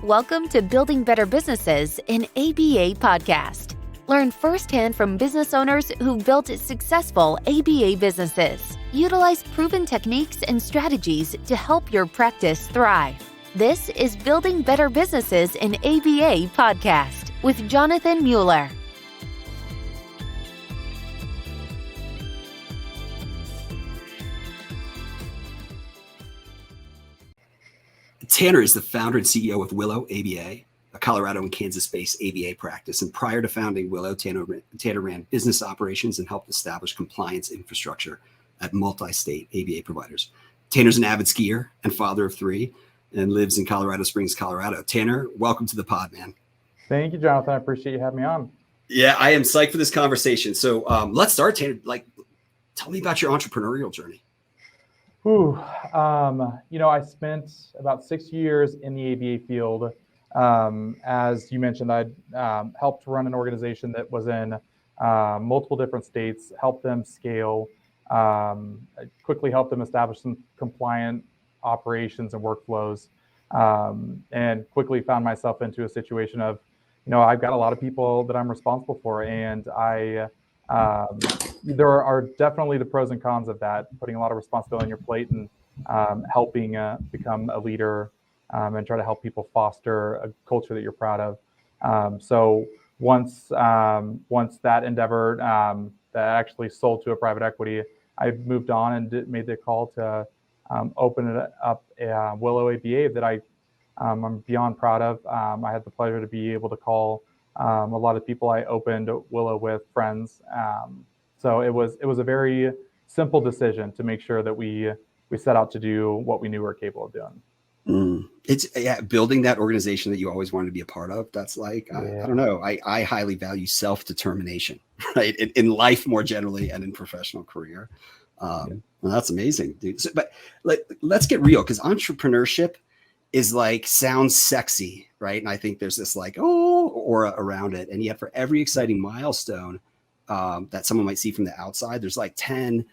Welcome to Building Better Businesses, an ABA podcast. Learn firsthand from business owners who built successful ABA businesses. Utilize proven techniques and strategies to help your practice thrive. This is Building Better Businesses, an ABA podcast with Jonathan Mueller. Tanner is the founder and CEO of Willow, ABA, a Colorado and Kansas-based ABA practice. And prior to founding Willow, Tanner ran business operations and helped establish compliance infrastructure at multi-state ABA providers. Tanner's an avid skier and father of three and lives in Colorado Springs, Colorado. Tanner, welcome to the pod, man. Thank you, Jonathan. I appreciate you having me on. Yeah, I am psyched for this conversation. So let's start, Tanner. Tell me about your entrepreneurial journey. I spent about 6 years in the ABA field. As you mentioned, I helped run an organization that was in multiple different states, helped them scale, quickly helped them establish some compliant operations and workflows, and quickly found myself into a situation of, I've got a lot of people that I'm responsible for, and there are definitely the pros and cons of that, putting a lot of responsibility on your plate and helping become a leader and try to help people foster a culture that you're proud of. So once that endeavor that actually sold to a private equity, I moved on and made the call to open it up Willow ABA that I'm beyond proud of. I had the pleasure to be able to call a lot of people I opened Willow with friends. So it was a very simple decision to make sure that we set out to do what we knew we were capable of doing. It's building that organization that you always wanted to be a part of. That's I don't know. I highly value self-determination, right? In life more generally and in professional career. Well, that's amazing, dude. So, but let's get real, because entrepreneurship is sounds sexy, right? And I think there's this aura around it. And yet for every exciting milestone that someone might see from the outside, there's 10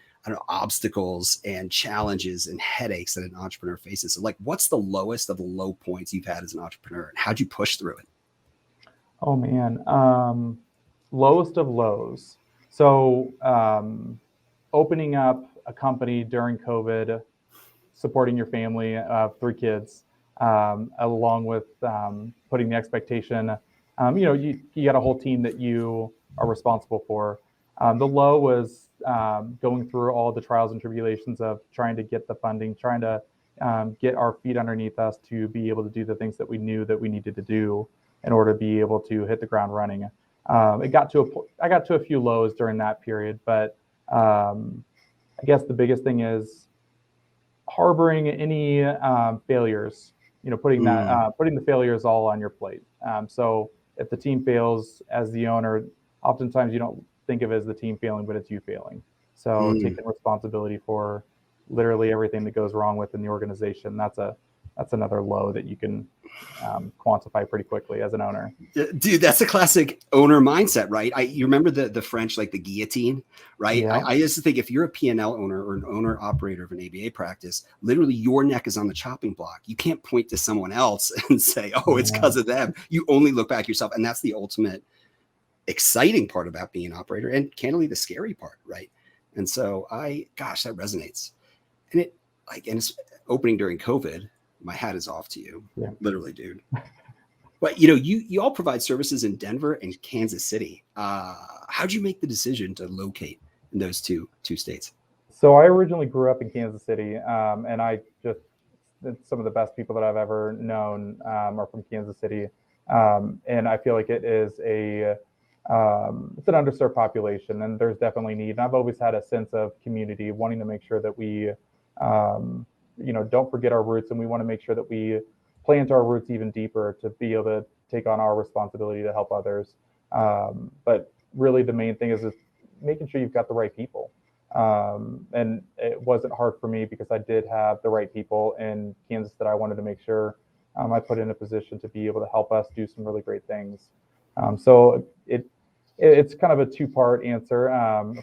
obstacles and challenges and headaches that an entrepreneur faces. So what's the lowest of the low points you've had as an entrepreneur, and how'd you push through it? Oh man, lowest of lows. So opening up a company during COVID, supporting your family of 3 kids, along with putting the expectation, you got a whole team that you are responsible for. The low was going through all the trials and tribulations of trying to get the funding, trying to get our feet underneath us to be able to do the things that we knew that we needed to do in order to be able to hit the ground running. I got to a few lows during that period, but I guess the biggest thing is harboring any failures. Putting the failures all on your plate. So if the team fails, as the owner, oftentimes you don't think of it as the team failing, but it's you failing. So taking responsibility for literally everything that goes wrong within the organization, that's another low that you can quantify pretty quickly as an owner. Dude, that's a classic owner mindset, right? You remember the French, the guillotine, right? Yeah. I used to think if you're a P&L owner or an owner operator of an ABA practice, literally your neck is on the chopping block. You can't point to someone else and say, it's because of them. You only look back yourself. And that's the ultimate exciting part about being an operator, and candidly the scary part, right? And so that resonates. And it's opening during COVID. My hat is off to you, literally, dude. But you all provide services in Denver and Kansas City. How'd you make the decision to locate in those two states? So I originally grew up in Kansas City, and some of the best people that I've ever known are from Kansas City, and I feel like it is it's an underserved population, and there's definitely need. And I've always had a sense of community, wanting to make sure that we don't forget our roots, and we want to make sure that we plant our roots even deeper to be able to take on our responsibility to help others. But really the main thing is making sure you've got the right people. And it wasn't hard for me because I did have the right people in Kansas that I wanted to make sure I put in a position to be able to help us do some really great things. So it's kind of a 2-part answer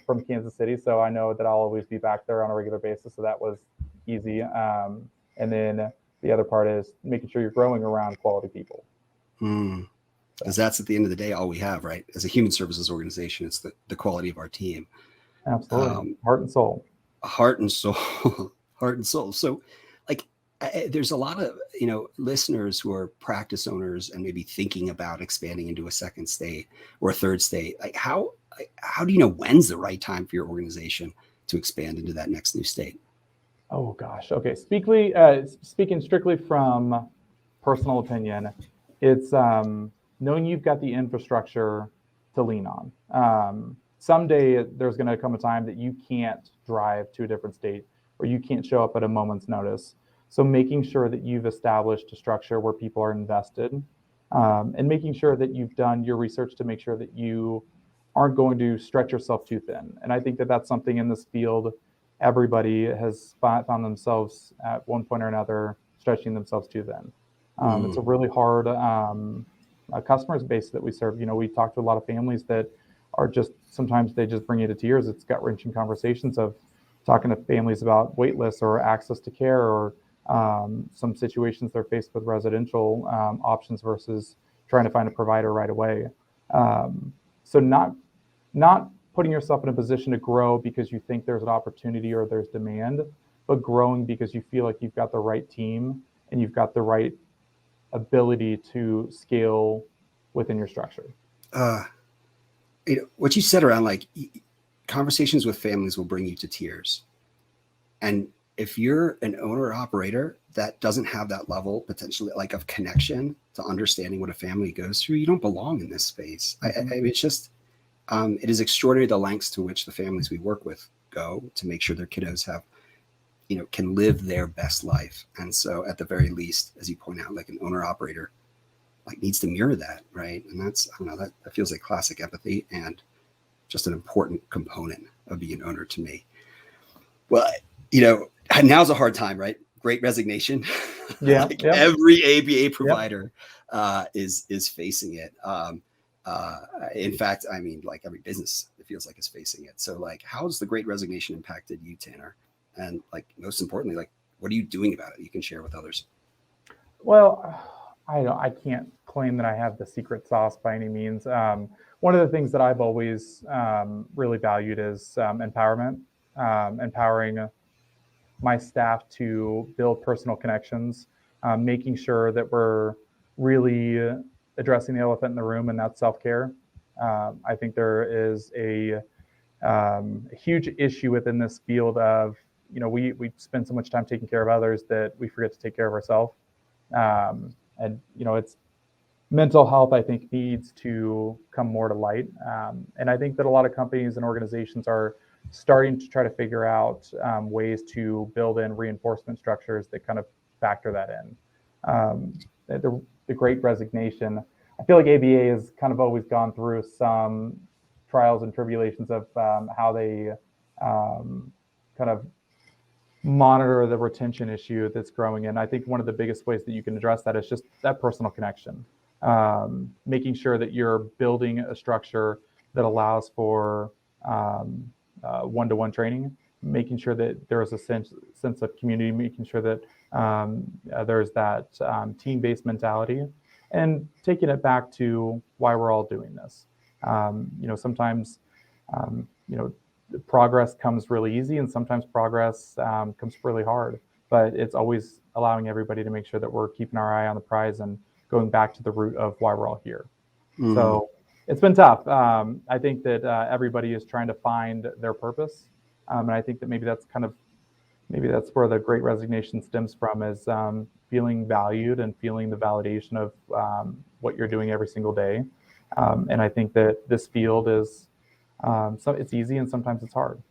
from Kansas City. So I know that I'll always be back there on a regular basis. So that was easy. And then the other part is making sure you're growing around quality people. Because that's at the end of the day all we have, right? As a human services organization, it's the quality of our team. Absolutely. Heart and soul. Heart and soul. Heart and soul. So like there's a lot of listeners who are practice owners and maybe thinking about expanding into a second state or a third state. Like how do you know when's the right time for your organization to expand into that next new state? Oh gosh. Okay. Speaking strictly from personal opinion, it's knowing you've got the infrastructure to lean on. Someday there's going to come a time that you can't drive to a different state or you can't show up at a moment's notice. So making sure that you've established a structure where people are invested, and making sure that you've done your research to make sure that you aren't going to stretch yourself too thin. And I think that that's something in this field, everybody has found themselves at one point or another stretching themselves too thin. It's a really hard customer base that we serve. We talk to a lot of families that are sometimes they just bring you to tears. It's gut-wrenching conversations of talking to families about wait lists or access to care or some situations they're faced with residential options versus trying to find a provider right away. So not putting yourself in a position to grow because you think there's an opportunity or there's demand, but growing because you feel like you've got the right team and you've got the right ability to scale within your structure. What you said around like conversations with families will bring you to tears. And if you're an owner or operator that doesn't have that level potentially like of connection to understanding what a family goes through, you don't belong in this space. I mean, it's just, it is extraordinary the lengths to which the families we work with go to make sure their kiddos have, can live their best life. And so at the very least, as you point out, like an owner operator like needs to mirror that, right? And that's, I don't know, that feels like classic empathy and just an important component of being an owner to me. Well, now's a hard time, right? Great resignation. Yeah. Every ABA provider is facing it. In fact, I mean, like every business, it feels like is facing it. So like, how's the Great Resignation impacted you, Tanner? And like, most importantly, like, what are you doing about it? You can share with others. Well, I can't claim that I have the secret sauce by any means. One of the things that I've always really valued is empowerment, empowering my staff to build personal connections, making sure that we're really addressing the elephant in the room, and that's self-care. I think there is a huge issue within this field of, we spend so much time taking care of others that we forget to take care of ourselves. And it's mental health, I think, needs to come more to light. And I think that a lot of companies and organizations are starting to try to figure out ways to build in reinforcement structures that kind of factor that in. The Great Resignation, I feel like ABA has kind of always gone through some trials and tribulations of how they kind of monitor the retention issue that's growing. And I think one of the biggest ways that you can address that is just that personal connection, making sure that you're building a structure that allows for one-to-one training, making sure that there is a sense of community, making sure that there's that team-based mentality, and taking it back to why we're all doing this. Sometimes, progress comes really easy, and sometimes progress comes really hard. But it's always allowing everybody to make sure that we're keeping our eye on the prize and going back to the root of why we're all here. So it's been tough. I think that everybody is trying to find their purpose. And I think that maybe that's where the Great Resignation stems from, is feeling valued and feeling the validation of what you're doing every single day. And I think that this field is, so it's easy and sometimes it's hard.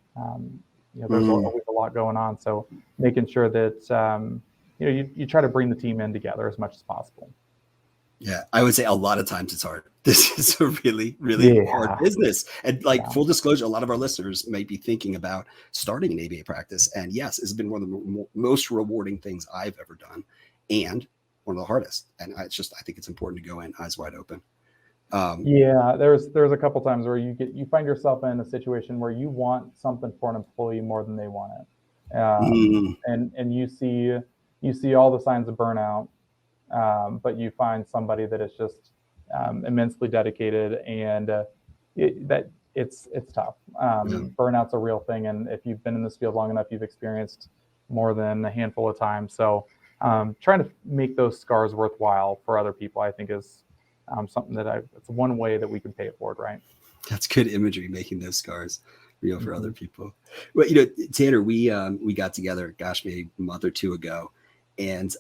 There's always a lot going on. So making sure that, you try to bring the team in together as much as possible. Yeah, I would say a lot of times it's hard. This is a really, really hard business. And full disclosure, a lot of our listeners might be thinking about starting an ABA practice. And yes, it's been one of the most rewarding things I've ever done, and one of the hardest. And I think it's important to go in eyes wide open. There's a couple times where you find yourself in a situation where you want something for an employee more than they want it. And you see you see all the signs of burnout, but you find somebody that is just immensely dedicated, and it's tough. Burnout's a real thing, and if you've been in this field long enough, you've experienced more than a handful of times. So trying to make those scars worthwhile for other people, I think, is something that it's one way that we can pay it forward, right? That's good imagery, making those scars real for other people. Well, Tanner, we got together, gosh, maybe a month or two ago, and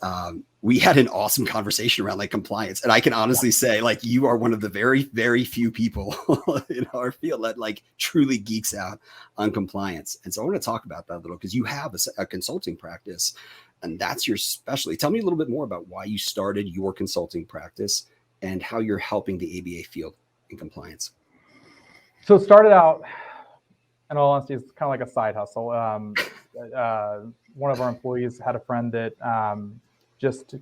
we had an awesome conversation around like compliance. And I can honestly say, like, you are one of the very, very few people in our field that like truly geeks out on compliance. And so I want to talk about that a little, because you have a consulting practice, and that's your specialty. Tell me a little bit more about why you started your consulting practice and how you're helping the ABA field in compliance. So it started out, in all honesty, it's kind of like a side hustle. One of our employees had a friend that just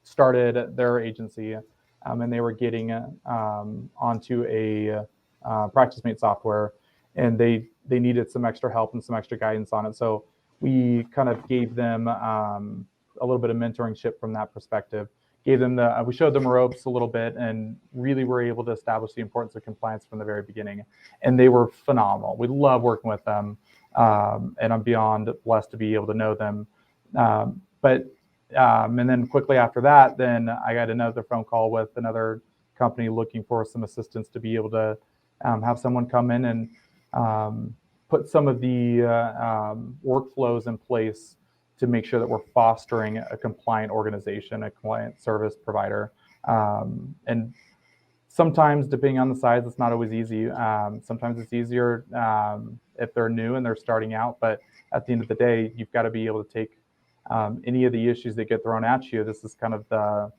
started their agency, and they were getting onto a PracticeMate software, and they needed some extra help and some extra guidance on it. So we kind of gave them a little bit of mentorship from that perspective. We showed them ropes a little bit, and really were able to establish the importance of compliance from the very beginning. And they were phenomenal. We love working with them, and I'm beyond blessed to be able to know them. And then quickly after that, then I got another phone call with another company looking for some assistance to be able to have someone come in and put some of the workflows in place to make sure that we're fostering a compliant organization, a compliant service provider. And sometimes, depending on the size, it's not always easy. Sometimes it's easier if they're new and they're starting out. But at the end of the day, you've got to be able to take any of the issues that get thrown at you. This is kind of the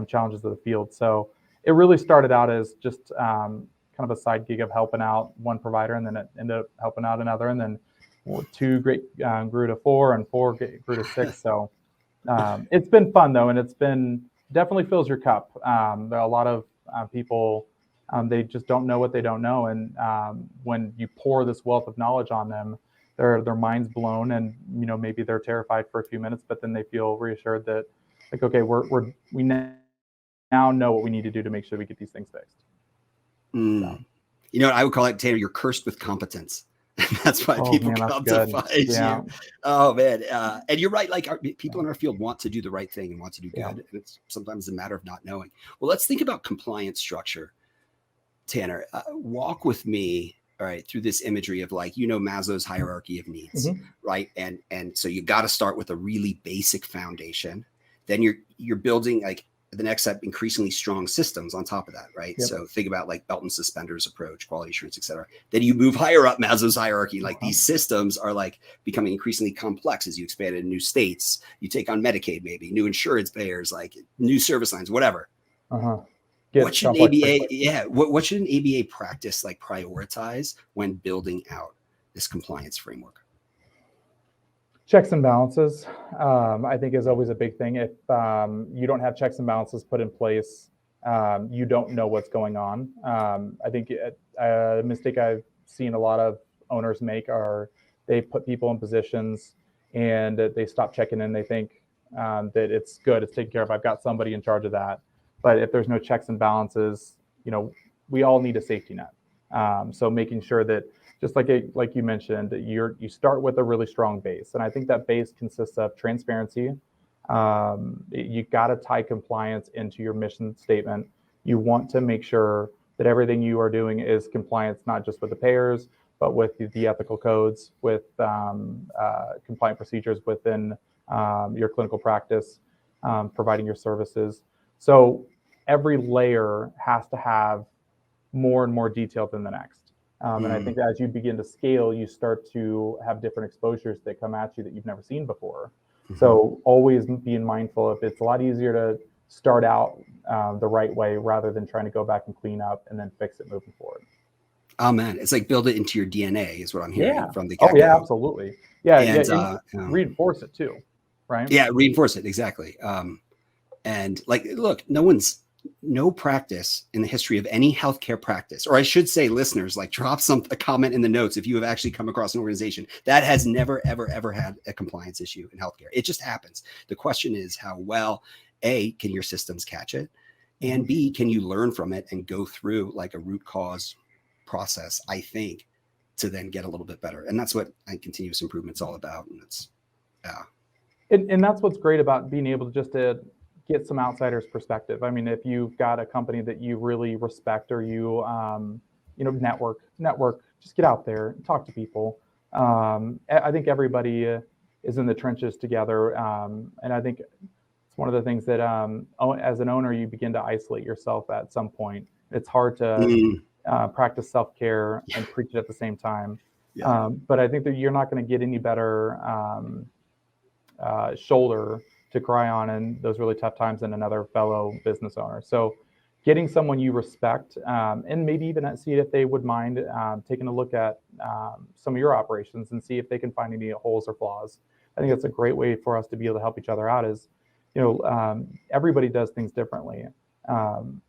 challenges of the field. So it really started out as just kind of a side gig of helping out one provider, and then it ended up helping out another, and then 2 grew to 4, and 4 grew to 6. So it's been fun though, and it's been definitely fills your cup. There are a lot of people, they just don't know what they don't know, and when you pour this wealth of knowledge on them, their minds blown, and maybe they're terrified for a few minutes, but then they feel reassured that, like, okay, we now know what we need to do to make sure we get these things fixed. So. I would call it, Tanner, you're cursed with competence. That's why people come to find you. Oh man. And you're right. Like, people in our field want to do the right thing and want to do good. And it's sometimes a matter of not knowing. Well, let's think about compliance structure. Tanner, walk with me, all right, through this imagery of, like, Maslow's hierarchy of needs, right? And so you got to start with a really basic foundation. Then you're building, like, the next step, increasingly strong systems on top of that, right? So think about like belt and suspenders approach, quality assurance, et cetera. Then you move higher up Maslow's hierarchy. Like, these systems are like becoming increasingly complex as you expand into new states. You take on Medicaid, maybe new insurance payers, like new service lines, whatever. What should an ABA? What should an ABA practice like prioritize when building out this compliance framework? Checks and balances, I think, is always a big thing. If you don't have checks and balances put in place, you don't know what's going on. I think a mistake I've seen a lot of owners make are they put people in positions and they stop checking in. They think that it's good, it's taken care of, I've got somebody in charge of that. But if there's no checks and balances, we all need a safety net. So making sure that, just like you mentioned, you start with a really strong base. And I think that base consists of transparency. You got to tie compliance into your mission statement. You want to make sure that everything you are doing is compliance, not just with the payers, but with the ethical codes, with compliant procedures within your clinical practice, providing your services. So every layer has to have more and more detail than the next. And I think that as you begin to scale, you start to have different exposures that come at you that you've never seen before. So always being mindful of, it's a lot easier to start out the right way rather than trying to go back and clean up and then fix it moving forward. Oh man, it's like build it into your DNA is what I'm hearing from the get-go. Oh yeah, absolutely. Yeah, and reinforce it too, right? Yeah, reinforce it, exactly. And like, look, no one's no practice in the history of any healthcare practice, or I should say, listeners, like drop a comment in the notes if you have actually come across an organization that has never, ever, ever had a compliance issue in healthcare. It just happens. The question is how well, A, can your systems catch it? And B, can you learn from it and go through like a root cause process, I think, to then get a little bit better. And that's what continuous improvement's all about. And it's, yeah. And that's what's great about being able to get some outsiders' perspective. I mean, if you've got a company that you really respect, or you network, just get out there and talk to people. I think everybody is in the trenches together. And I think it's one of the things that as an owner, you begin to isolate yourself at some point. It's hard to practice self-care and preach it at the same time. Yeah. But I think that you're not going to get any better shoulder to cry on in those really tough times than another fellow business owner. So getting someone you respect, and maybe even see if they would mind taking a look at some of your operations and see if they can find any holes or flaws. I think that's a great way for us to be able to help each other out. Is, everybody does things differently.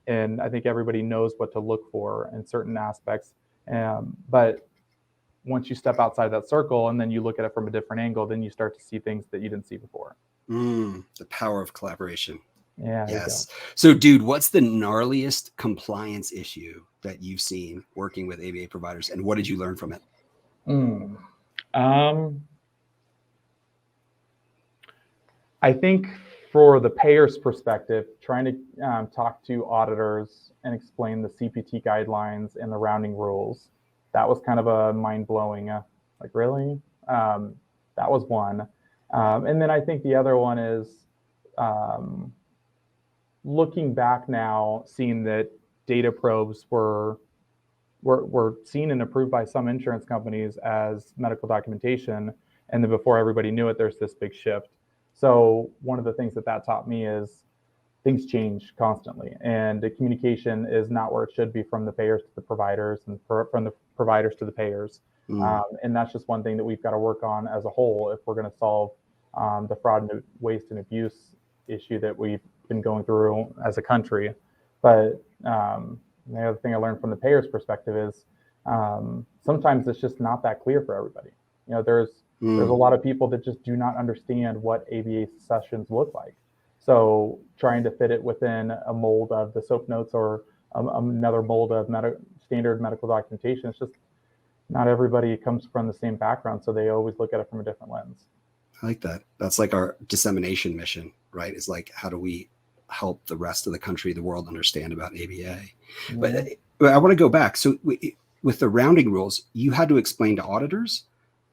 And I think everybody knows what to look for in certain aspects. But once you step outside that circle and then you look at it from a different angle, then you start to see things that you didn't see before. The power of collaboration. Yeah. Yes. So, dude, what's the gnarliest compliance issue that you've seen working with ABA providers, and what did you learn from it? I think for the payer's perspective, trying to talk to auditors and explain the CPT guidelines and the rounding rules, that was kind of a mind-blowing, like, really? That was one. And then I think the other one is looking back now, seeing that data probes were seen and approved by some insurance companies as medical documentation. And then before everybody knew it, there's this big shift. So one of the things that taught me is things change constantly, and the communication is not where it should be from the payers to the providers, and from the providers to the payers. And that's just one thing that we've got to work on as a whole if we're going to solve the fraud and waste and abuse issue that we've been going through as a country. But the other thing I learned from the payer's perspective is sometimes it's just not that clear for everybody. There's a lot of people that just do not understand what ABA sessions look like. So trying to fit it within a mold of the SOAP notes or another mold of standard medical documentation, it's just not everybody comes from the same background. So they always look at it from a different lens. I like that. That's like our dissemination mission, right? It's like, how do we help the rest of the country, the world understand about ABA? But I want to go back. So with the rounding rules, you had to explain to auditors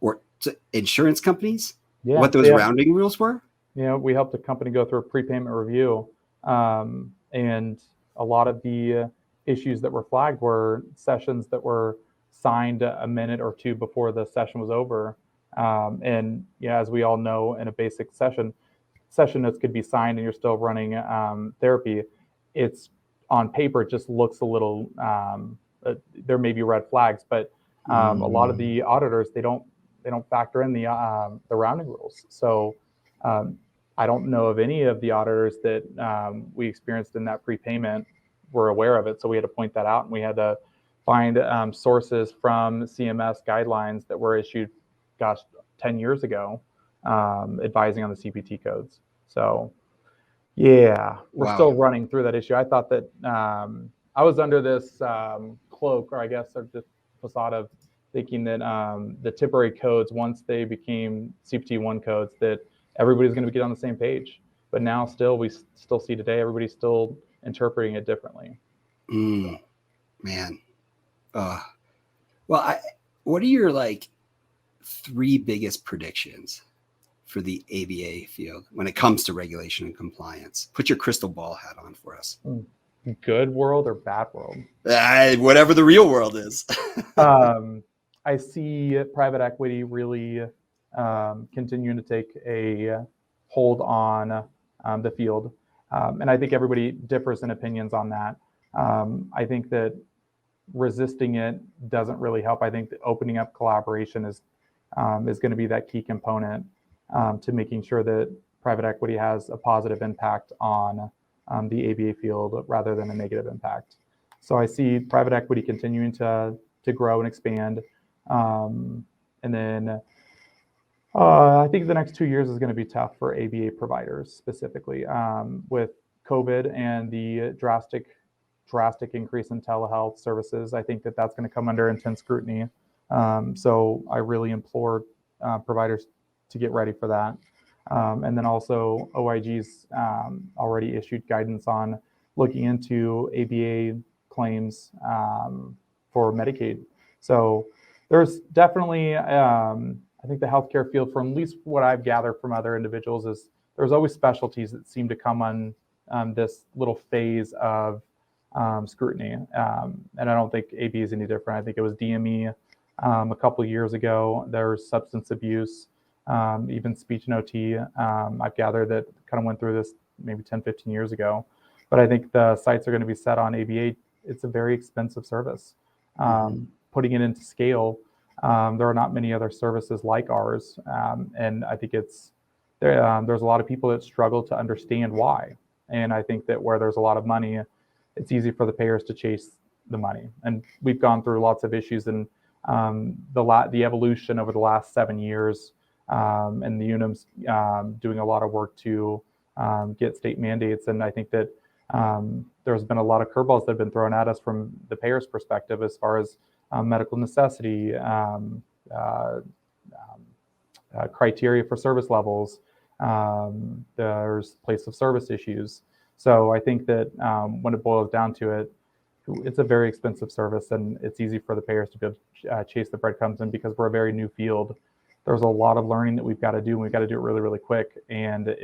or to insurance companies what those rounding rules were? We helped a company go through a prepayment review. And a lot of the issues that were flagged were sessions that were signed a minute or two before the session was over. And as we all know, in a basic session notes could be signed and you're still running therapy. It's on paper, it just looks a little, there may be red flags, but a lot of the auditors, they don't factor in the rounding rules. So I don't know of any of the auditors that we experienced in that prepayment were aware of it. So we had to point that out, and we had to find sources from CMS guidelines that were issued, 10 years ago, advising on the CPT codes. So we're still running through that issue. I thought that I was under this cloak, or I guess, or just facade of thinking that the temporary codes, once they became CPT-1 codes, that everybody's going to get on the same page. But now we still see today, everybody's still interpreting it differently. Man. What are your three biggest predictions for the ABA field when it comes to regulation and compliance? Put your crystal ball hat on for us. Good world or bad world? Whatever the real world is. I see private equity really continuing to take a hold on the field. And I think everybody differs in opinions on that. I think that resisting it doesn't really help. I think that opening up collaboration is going to be that key component to making sure that private equity has a positive impact on the ABA field rather than a negative impact. So I see private equity continuing to grow and expand. And then I think the next 2 years is going to be tough for ABA providers specifically with COVID and the drastic increase in telehealth services. I think that's going to come under intense scrutiny. So I really implore providers to get ready for that. And then also OIG's already issued guidance on looking into ABA claims for Medicaid. So there's definitely, I think the healthcare field, from at least what I've gathered from other individuals, is there's always specialties that seem to come on this little phase of scrutiny. And I don't think ABA is any different. I think it was DME a couple of years ago. There's substance abuse, even speech and OT. I've gathered that kind of went through this maybe 10, 15 years ago. But I think the sights are going to be set on ABA. It's a very expensive service. Putting it into scale, there are not many other services like ours. And I think there's a lot of people that struggle to understand why. And I think that where there's a lot of money, it's easy for the payers to chase the money. And we've gone through lots of issues in the evolution over the last 7 years, and the UNUM's doing a lot of work to get state mandates. And I think that there's been a lot of curveballs that have been thrown at us from the payer's perspective as far as medical necessity, criteria for service levels. There's place of service issues. So I think that when it boils down to it, it's a very expensive service, and it's easy for the payers to be able to chase the breadcrumbs. And because we're a very new field, there's a lot of learning that we've got to do, and we've got to do it really, really quick. And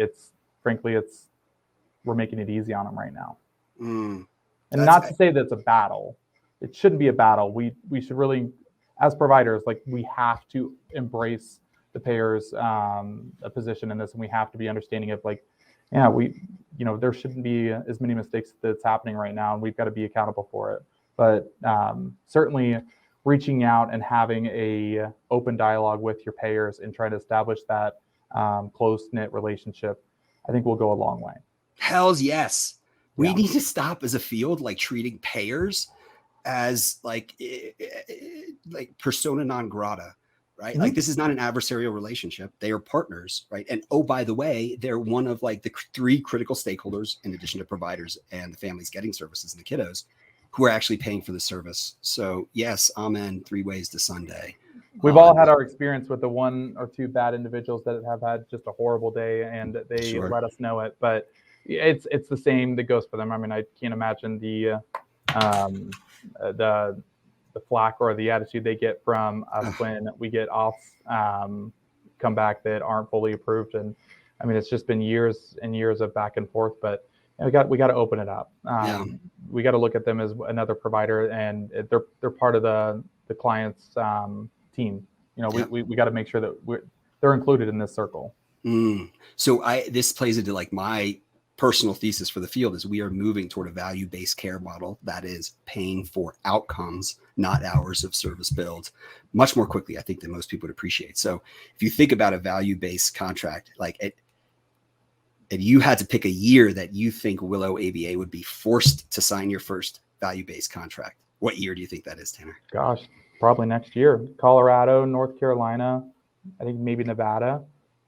we're making it easy on them right now. And not to say that it's a battle. It shouldn't be a battle. We should really, as providers, we have to embrace the payers' a position in this, and we have to be understanding of there shouldn't be as many mistakes that's happening right now, and we've got to be accountable for it. But certainly reaching out and having a open dialogue with your payers and trying to establish that close-knit relationship, I think will go a long way. Hells yes. We need to stop as a field treating payers as like persona non grata, right? Mm-hmm. This is not an adversarial relationship. They are partners, right? And oh, by the way, they're one of the 3 critical stakeholders, in addition to providers and the families getting services and the kiddos, who are actually paying for the service. So yes, amen. 3 ways to Sunday. We've all had our experience with the 1 or 2 bad individuals that have had just a horrible day, and they let us know it. But it's the same that goes for them. I mean, I can't imagine the flack or the attitude they get from us when we get offs come back that aren't fully approved. And I mean, it's just been years and years of back and forth. But we got to open it up. We got to look at them as another provider, and they're part of the client's team. We got to make sure that they're included in this circle. So this plays into my personal thesis for the field is we are moving toward a value-based care model that is paying for outcomes, not hours of service billed, much more quickly, I think, than most people would appreciate. So if you think about a value-based contract, and you had to pick a year that you think Willow ABA would be forced to sign your first value-based contract, what year do you think that is, Tanner? Gosh, probably next year. Colorado, North Carolina, I think maybe Nevada.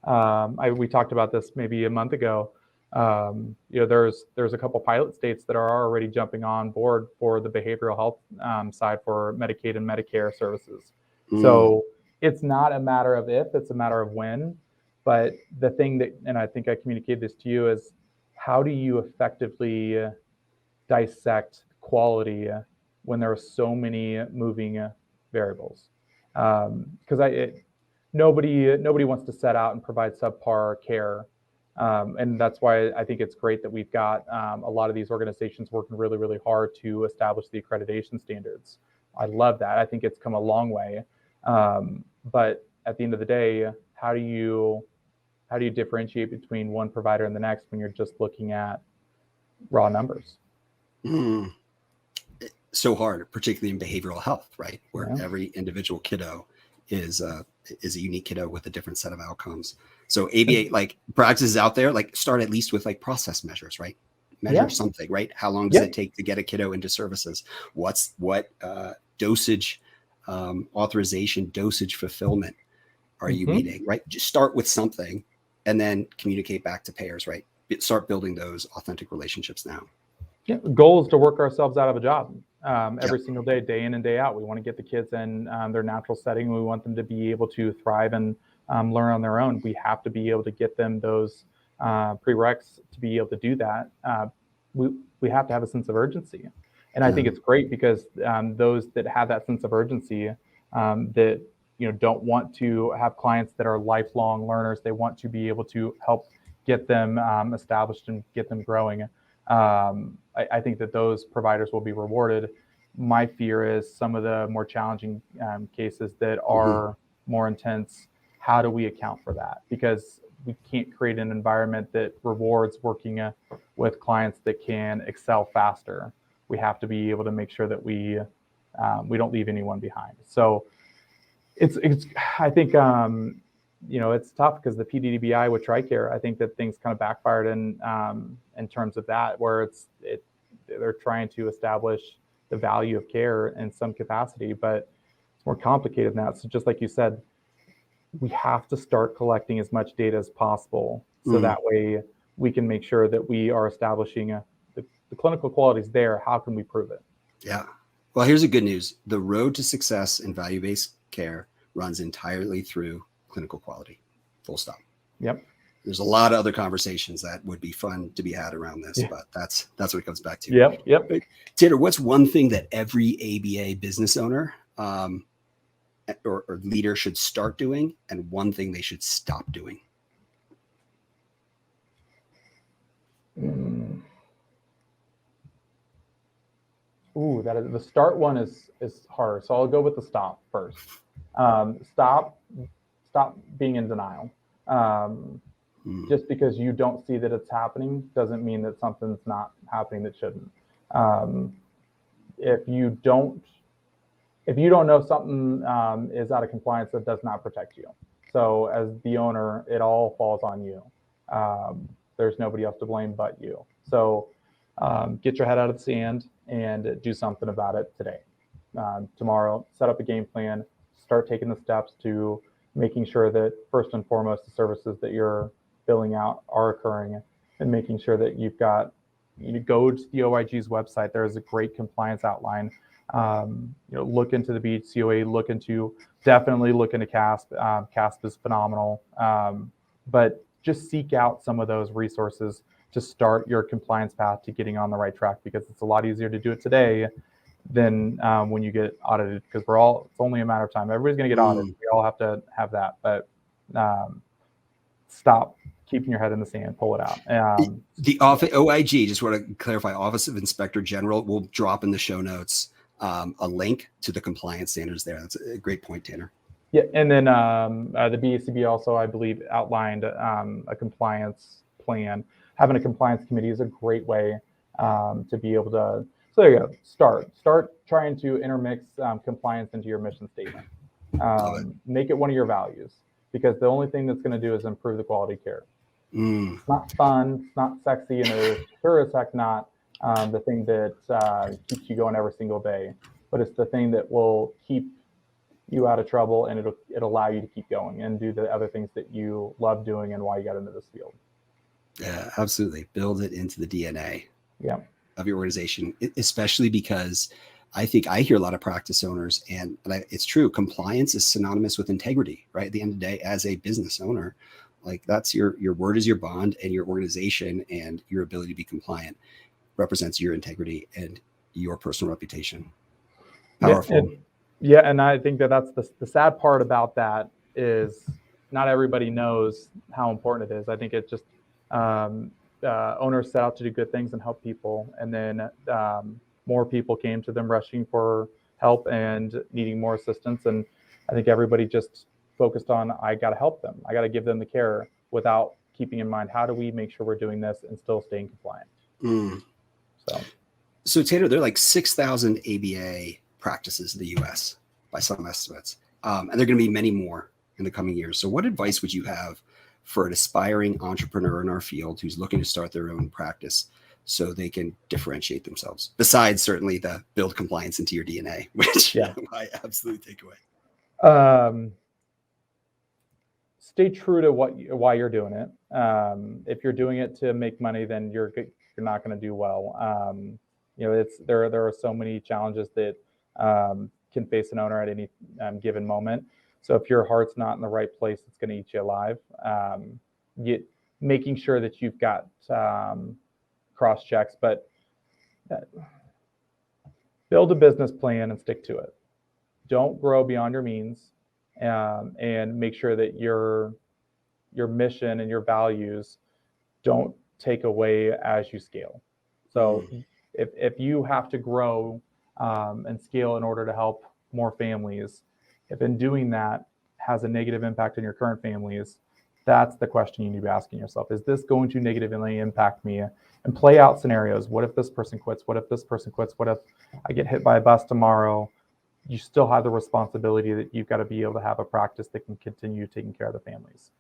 We talked about this maybe a month ago. There's a couple pilot states that are already jumping on board for the behavioral health side for Medicaid and Medicare services. So it's not a matter of if, it's a matter of when. But the thing that, and I think I communicated this to you, is how do you effectively dissect quality when there are so many moving variables? Because nobody wants to set out and provide subpar care. And that's why I think it's great that we've got a lot of these organizations working really, really hard to establish the accreditation standards. I love that. I think it's come a long way. But at the end of the day, how do you differentiate between one provider and the next when you're just looking at raw numbers? So hard, particularly in behavioral health, right? Where every individual kiddo is a unique kiddo with a different set of outcomes. So ABA, practices out there, start at least with process measures, right? measure something, right? How long does it take to get a kiddo into services? What dosage, authorization, dosage fulfillment are you meeting, right? Just start with something and then communicate back to payers, right? Start building those authentic relationships now. Yeah, the goal is to work ourselves out of a job every single day, day in and day out. We want to get the kids in their natural setting. We want them to be able to thrive and learn on their own. We have to be able to get them those prereqs to be able to do that. We have to have a sense of urgency. And I think it's great because those that have that sense of urgency that don't want to have clients that are lifelong learners. They want to be able to help get them established and get them growing. I think that those providers will be rewarded. My fear is some of the more challenging cases that are more intense. How do we account for that? Because we can't create an environment that rewards working with clients that can excel faster. We have to be able to make sure that we don't leave anyone behind. So it's I think it's tough because the PDDBI with TRICARE, I think that things kind of backfired in terms of that, where they're trying to establish the value of care in some capacity, but it's more complicated than that. So just like you said, we have to start collecting as much data as possible, so that way we can make sure that we are establishing the clinical quality is there. How can we prove it? Yeah. Well, here's the good news. The road to success in value-based care runs entirely through clinical quality. Full stop. Yep. There's a lot of other conversations that would be fun to be had around this, but that's what it comes back to. Yep. Tanner, what's one thing that every ABA business owner or leader should start doing, and one thing they should stop doing? Ooh, that is the start one is hard. So I'll go with the stop first. Stop being in denial. Just because you don't see that it's happening doesn't mean that something's not happening that shouldn't. If you don't know something is out of compliance, that does not protect you. So as the owner, it all falls on you. There's nobody else to blame but you. So get your head out of the sand and do something about it today. Tomorrow, set up a game plan, start taking the steps to making sure that first and foremost, the services that you're billing out are occurring, and making sure that you go to the OIG's website. There is a great compliance outline. Look into the BHCOA, definitely look into CASP. CASP is phenomenal. But just seek out some of those resources to start your compliance path to getting on the right track, because it's a lot easier to do it today than when you get audited, because it's only a matter of time. Everybody's going to get audited. We all have to have that, but stop keeping your head in the sand, pull it out. The office, OIG, just want to clarify, Office of Inspector General, will drop in the show notes a link to the compliance standards there. That's a great point, Tanner. Yeah, and then the BACB also, I believe, outlined a compliance plan. Having a compliance committee is a great way to be able to. So there you go. Start trying to intermix compliance into your mission statement. Make it one of your values, because the only thing that's going to do is improve the quality of care. It's not fun, it's not sexy, and it's sure as heck not the thing that keeps you going every single day. But it's the thing that will keep you out of trouble, and it'll allow you to keep going and do the other things that you love doing and why you got into this field. Yeah, absolutely. Build it into the DNA of your organization, especially because I think I hear a lot of practice owners, and it's true, compliance is synonymous with integrity, right? At the end of the day, as a business owner, like that's your word is your bond, and your organization and your ability to be compliant represents your integrity and your personal reputation. Powerful. And I think that's the sad part about that is not everybody knows how important it is. I think it just owners set out to do good things and help people, and then more people came to them rushing for help and needing more assistance. And I think everybody just focused on, I got to help them. I got to give them the care, without keeping in mind, how do we make sure we're doing this and still staying compliant? So Tanner, there are like 6,000 ABA practices in the US by some estimates. And there are going to be many more in the coming years. So what advice would you have for an aspiring entrepreneur in our field who's looking to start their own practice? so they can differentiate themselves. Besides certainly the build compliance into your DNA, which I absolutely take away. Stay true to why you're doing it. If you're doing it to make money, then you're not going to do well. There are so many challenges that can face an owner at any given moment. So if your heart's not in the right place, it's going to eat you alive. Making sure that you've got cross checks, but build a business plan and stick to it. Don't grow beyond your means, and make sure that your mission and your values don't take away as you scale. So if you have to grow and scale in order to help more families, if in doing that has a negative impact on your current families, that's the question you need to be asking yourself. Is this going to negatively impact me? And play out scenarios. What if this person quits? What if this person quits? What if I get hit by a bus tomorrow? You still have the responsibility that you've got to be able to have a practice that can continue taking care of the families.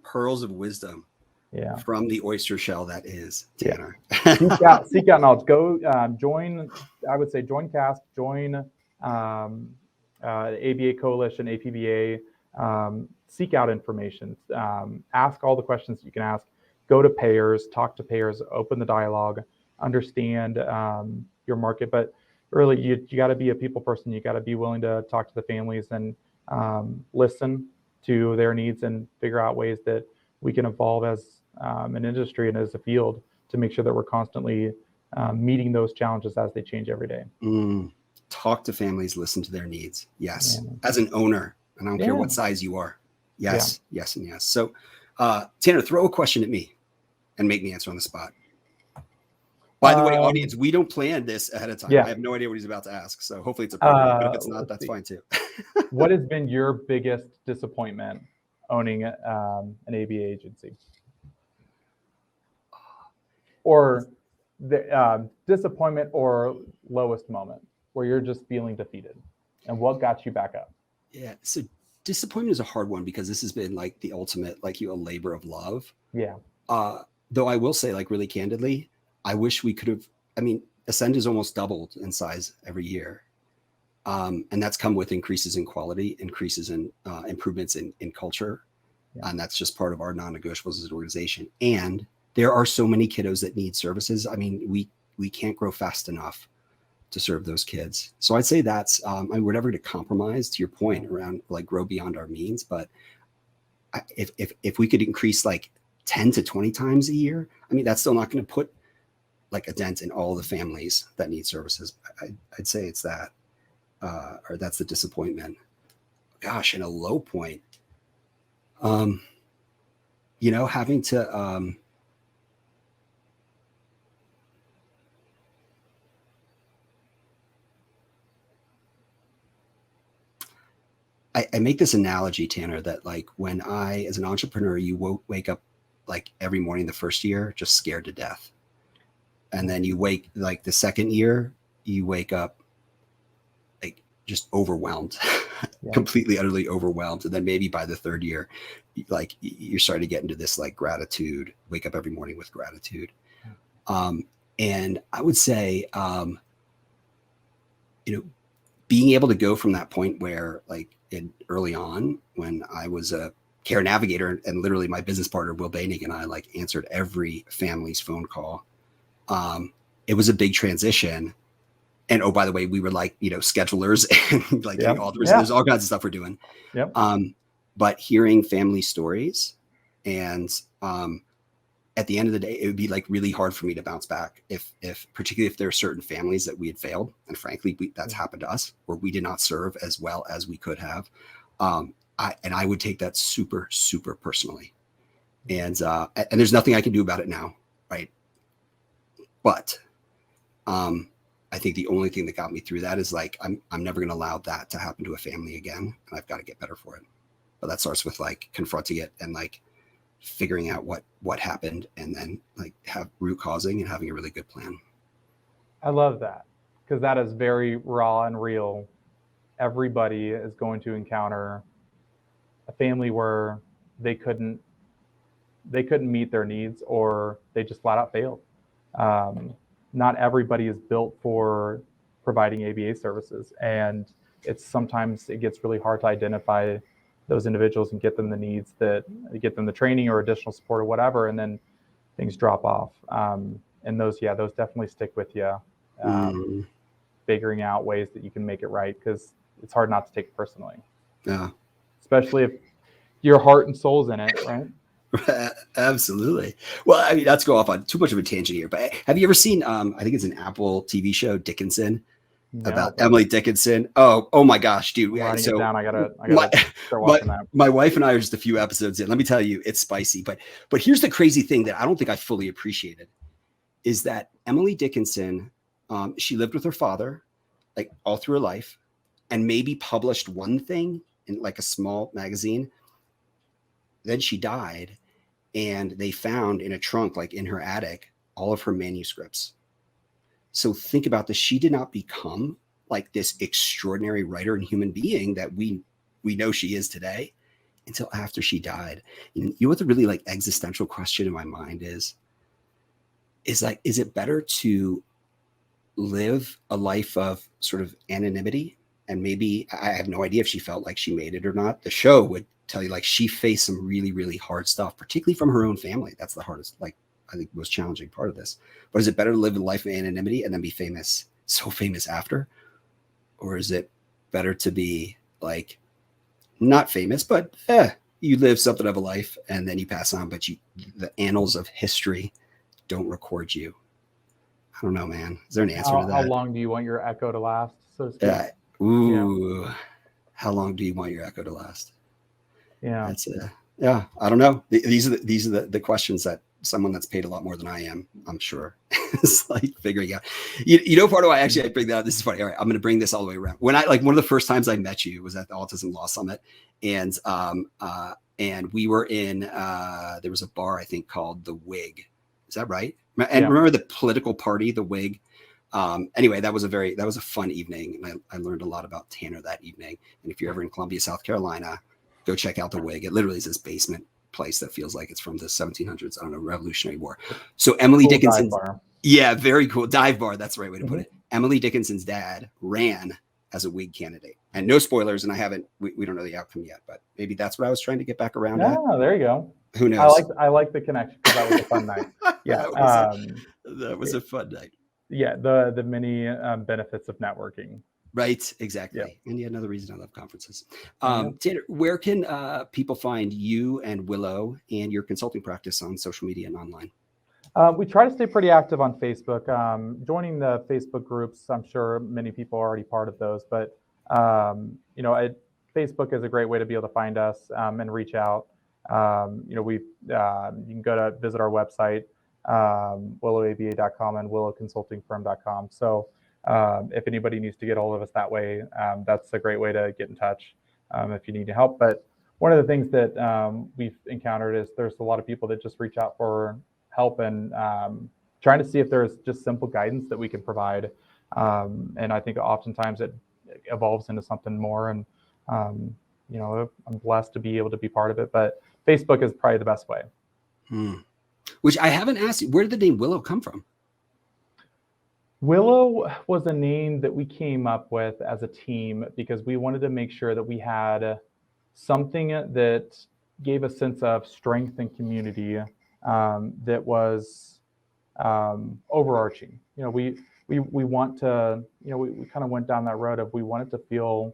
Pearls of wisdom. Yeah. From the oyster shell that is Tanner. Yeah. Seek out knowledge. Go join. I would say join CASP. Join the ABA Coalition, APBA. Seek out information. Ask all the questions you can ask. Go to payers. Talk to payers. Open the dialogue. Understand your market. But really, you got to be a people person. You got to be willing to talk to the families and listen to their needs and figure out ways that we can evolve as an industry and as a field to make sure that we're constantly meeting those challenges as they change every day. Talk to families, listen to their needs. Yes. As an owner, and I don't care what size you are. Yes, yes, and yes. So, Tanner, throw a question at me and make me answer on the spot. By the way, audience, we don't plan this ahead of time. I have no idea what he's about to ask. So hopefully it's appropriate, but if it's not, that's fine too. What has been your biggest disappointment owning an ABA agency? Or the disappointment or lowest moment where you're just feeling defeated, and what got you back up? Yeah. So disappointment is a hard one because this has been like the ultimate, a labor of love. Yeah. Though I will say, really candidly, I wish we could have, Ascend has almost doubled in size every year. And that's come with increases in quality, increases in improvements in culture. Yeah. And that's just part of our non-negotiables as an organization. And there are so many kiddos that need services. We can't grow fast enough to serve those kids. So I'd say that's, we're never going to compromise, to your point, around grow beyond our means. But if we could increase 10 to 20 times a year, that's still not going to put a dent in all the families that need services. I'd say it's that, or that's the disappointment. Gosh, and a low point, having to, I make this analogy, Tanner, that when I, as an entrepreneur, you wake up every morning the first year just scared to death. And then you wake the second year, you wake up just overwhelmed, completely, utterly overwhelmed. And then maybe by the third year, you're starting to get into this gratitude, wake up every morning with gratitude. And I would say, being able to go from that point where early on when I was a care navigator and literally my business partner, Will Baining, and I answered every family's phone call. It was a big transition. And oh, by the way, we were schedulers and there's all kinds of stuff we're doing. Yep. But hearing family stories and at the end of the day, it would be really hard for me to bounce back particularly if there are certain families that we had failed. And frankly, that's happened to us where we did not serve as well as we could have. I would take that super, super personally. And there's nothing I can do about it now. Right. But I think the only thing that got me through that is I'm never going to allow that to happen to a family again. And I've got to get better for it. But that starts with confronting it and figuring out what happened and then have root causing and having a really good plan. I love that because that is very raw and real. Everybody is going to encounter a family where they couldn't meet their needs or they just flat out failed. not everybody is built for providing ABA services, and sometimes it gets really hard to identify those individuals and get them the needs that get them the training or additional support or whatever, and then things drop off. And those definitely stick with you. Figuring out ways that you can make it right, because it's hard not to take it personally. Yeah. Especially if your heart and soul's in it, right? Absolutely. Well, I mean, let's go off on too much of a tangent here, but have you ever seen, I think it's an Apple TV show, Dickinson, about Emily Dickinson? Oh my gosh, dude. Writing it down. I gotta start watching that. My wife and I are just a few episodes in. Let me tell you, it's spicy. But here's the crazy thing that I don't think I fully appreciated is that Emily Dickinson, she lived with her father like all through her life, and maybe published one thing in like a small magazine. Then she died, and they found in a trunk, like in her attic, all of her manuscripts. So think about this. She did not become like this extraordinary writer and human being that we know she is today until after she died. You know what the really like existential question in my mind is like, is it better to live a life of sort of anonymity? And maybe, I have no idea if she felt like she made it or not. The show would tell you like she faced some really, really hard stuff, particularly from her own family. That's the hardest, like, I think, most challenging part of this. But is it better to live a life of anonymity and then be famous, so famous after? Or is it better to be like not famous, but you live something of a life and then you pass on, but the annals of history don't record you? I don't know, man. Is there an answer to that? How long do you want your echo to last, so to speak? How long do you want your echo to last? Yeah. That's I don't know. These are the questions that someone that's paid a lot more than I am, I'm sure, is like figuring out. You know, part of why I bring that up, this is funny. All right, I'm going to bring this all the way around. When I one of the first times I met you was at the Autism Law Summit, and we were in there was a bar I think called the Whig. Is that right? And remember the political party, the Whig? Anyway, that was a fun evening, and I learned a lot about Tanner that evening. And if you're ever in Columbia, South Carolina, go check out the Whig. It literally is this basement place that feels like it's from the 1700s. I don't know, Revolutionary War. So Emily Dickinson's, very cool dive bar. That's the right way to put it. Emily Dickinson's dad ran as a Whig candidate, and no spoilers. And we don't know the outcome yet, but maybe that's what I was trying to get back around. There you go. Who knows? I like the connection, because that was a fun night. Yeah, that was a fun night. Yeah, the many benefits of networking. Right, exactly. Yep. And yet another reason I love conferences. Tanner, where can people find you and Willow and your consulting practice on social media and online? We try to stay pretty active on Facebook. Joining the Facebook groups, I'm sure many people are already part of those, but Facebook is a great way to be able to find us and reach out. You can go to visit our website, willowaba.com and willowconsultingfirm.com. So if anybody needs to get a hold of us that way, that's a great way to get in touch if you need help. But one of the things that we've encountered is there's a lot of people that just reach out for help and trying to see if there's just simple guidance that we can provide. And I think oftentimes it evolves into something more. And, I'm blessed to be able to be part of it. But Facebook is probably the best way. Which I haven't asked you, where did the name Willow come from? Willow was a name that we came up with as a team because we wanted to make sure that we had something that gave a sense of strength and community that was overarching. We want to, we kind of went down that road of we want to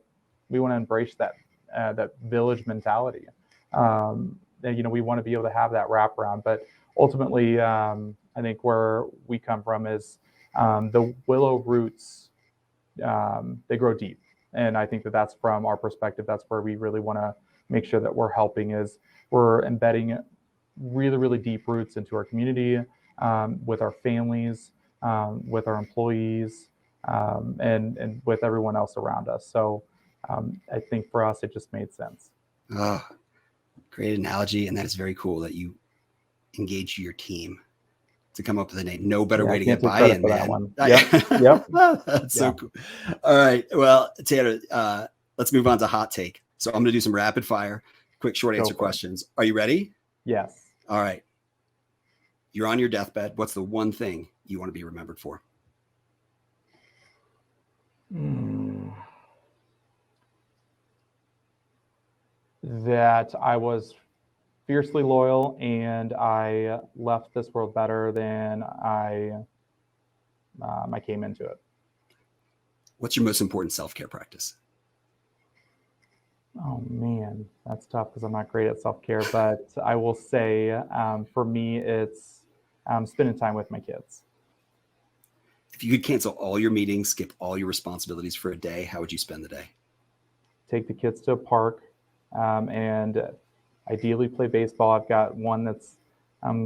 embrace that village mentality. We want to be able to have that wraparound, but ultimately, I think where we come from is the Willow roots, they grow deep. And I think that's from our perspective, that's where we really want to make sure that we're helping is we're embedding really, really deep roots into our community, with our families, with our employees, and with everyone else around us. So I think for us, it just made sense. Oh, great analogy. And that is very cool that you engage your team to come up with a name. No better way to get buy-in, man. Yep. That's so cool. All right. Well, Tanner, let's move on to hot take. So I'm going to do some rapid fire, quick, short answer questions. Are you ready? Yes. All right. You're on your deathbed. What's the one thing you want to be remembered for? That I was fiercely loyal and I left this world better than I came into it. What's your most important self-care practice? Oh man, that's tough because I'm not great at self-care, but I will say for me, it's spending time with my kids. If you could cancel all your meetings, skip all your responsibilities for a day, how would you spend the day? Take the kids to a park and ideally play baseball. I've got one that's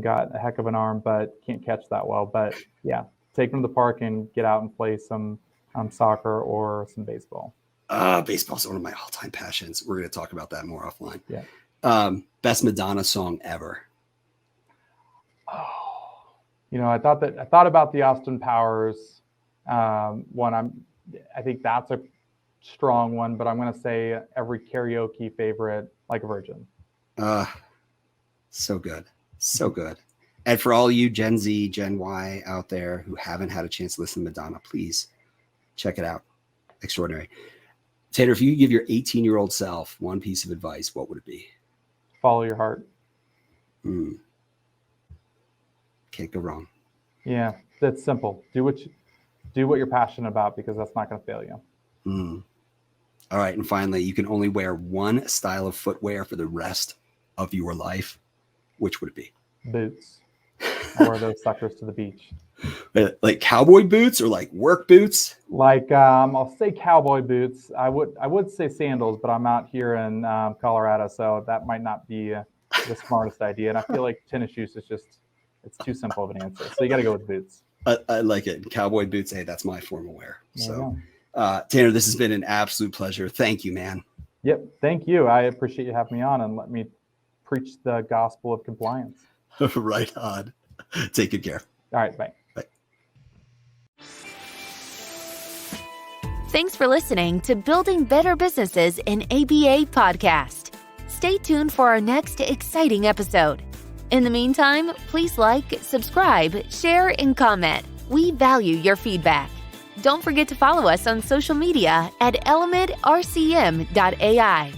got a heck of an arm, but can't catch that well. But yeah, take them to the park and get out and play some soccer or some baseball. Baseball's one of my all-time passions. We're going to talk about that more offline. Yeah. Best Madonna song ever. Oh, I thought about the Austin Powers one. I think that's a strong one, but I'm going to say every karaoke favorite, Like a Virgin. So good. So good. And for all you Gen Z, Gen Y out there who haven't had a chance to listen to Madonna, please check it out. Extraordinary. Tanner, if you could give your 18-year-old self one piece of advice, what would it be? Follow your heart. Can't go wrong. Yeah, that's simple. Do what you're passionate about because that's not going to fail you. All right. And finally, you can only wear one style of footwear for the rest of your life. Which would it be? Boots. I wear those suckers to the beach. Like cowboy boots or like work boots? Like I'll say cowboy boots. I would say sandals, but I'm out here in Colorado, so that might not be the smartest idea. And I feel like tennis shoes is it's too simple of an answer. So you got to go with boots. I like it. Cowboy boots. Hey, that's my formal wear. So, Tanner, this has been an absolute pleasure. Thank you, man. Yep. Thank you. I appreciate you having me on and let me preach the gospel of compliance. Right on. Take good care. All right. Bye. Bye. Thanks for listening to Building Better Businesses in ABA podcast. Stay tuned for our next exciting episode. In the meantime, please like, subscribe, share, and comment. We value your feedback. Don't forget to follow us on social media at elementrcm.ai.